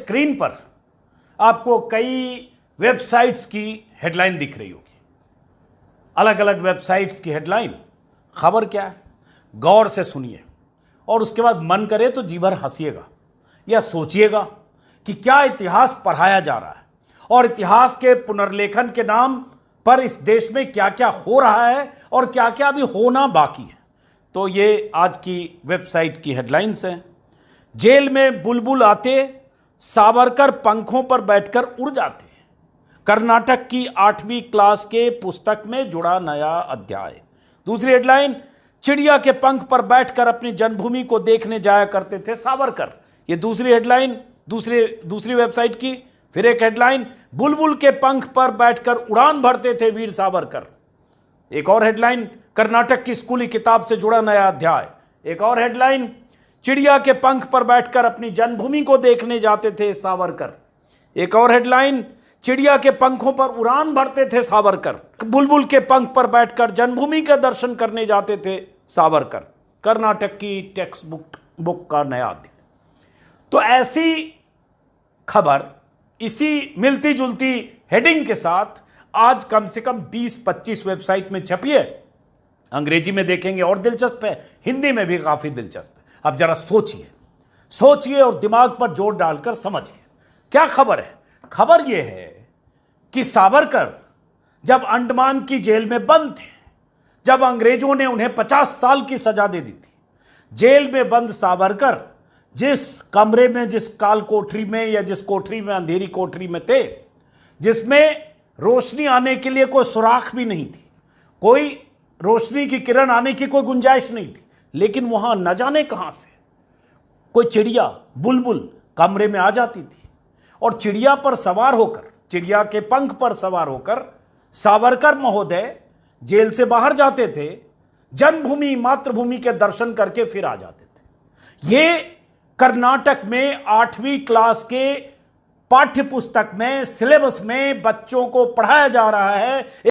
Screen पर आपको कई वेबसाइट्स की हेडलाइन दिख रही होगी, अलग अलग वेबसाइट्स की हेडलाइन। खबर क्या है, गौर से सुनिए और उसके बाद मन करे तो जी भर हंसिएगा या सोचिएगा कि क्या इतिहास पढ़ाया जा रहा है और इतिहास के पुनर्लेखन के नाम पर इस देश में क्या क्या हो रहा है और क्या क्या अभी होना बाकी है। तो ये आज की वेबसाइट की हेडलाइंस हैं। जेल में बुलबुल आते, सावरकर पंखों पर बैठकर उड़ जाते। कर्नाटक की 8वीं क्लास के पुस्तक में जुड़ा नया अध्याय। दूसरी हेडलाइन, चिड़िया के पंख पर बैठकर अपनी जन्मभूमि को देखने जाया करते थे सावरकर। ये दूसरी हेडलाइन दूसरी वेबसाइट की। फिर एक हेडलाइन, बुलबुल के पंख पर बैठकर उड़ान भरते थे वीर सावरकर। एक और हेडलाइन, कर्नाटक की स्कूली किताब से जुड़ा नया अध्याय। एक और हेडलाइन, चिड़िया के पंख पर बैठकर अपनी जन्मभूमि को देखने जाते थे सावरकर। एक और हेडलाइन, चिड़िया के पंखों पर उड़ान भरते थे सावरकर। बुलबुल के पंख पर बैठकर जन्मभूमि के दर्शन करने जाते थे सावरकर। कर्नाटक की टेक्स्ट बुक का नया अध्याय। तो ऐसी खबर इसी मिलती जुलती हेडिंग के साथ आज कम से कम 20-25 वेबसाइट में छपी है। अंग्रेजी में देखेंगे और दिलचस्प है, हिंदी में भी काफी दिलचस्प है। अब जरा सोचिए और दिमाग पर जोर डालकर समझिए क्या खबर है। खबर यह है कि सावरकर जब अंडमान की जेल में बंद थे, जब अंग्रेजों ने उन्हें 50 साल की सजा दे दी थी, जेल में बंद सावरकर जिस कमरे में, जिस काल कोठरी में या जिस कोठरी में, अंधेरी कोठरी में थे, जिसमें रोशनी आने के लिए कोई सुराख भी नहीं थी, कोई रोशनी की किरण आने की कोई गुंजाइश नहीं थी, लेकिन वहां न जाने कहां से कोई चिड़िया बुलबुल कमरे में आ जाती थी और चिड़िया पर सवार होकर, चिड़िया के पंख पर सवार होकर सावरकर महोदय जेल से बाहर जाते थे, जन्मभूमि मातृभूमि के दर्शन करके फिर आ जाते थे। ये कर्नाटक में 8वीं क्लास के पाठ्य पुस्तक में, सिलेबस में बच्चों को पढ़ाया जा रहा है।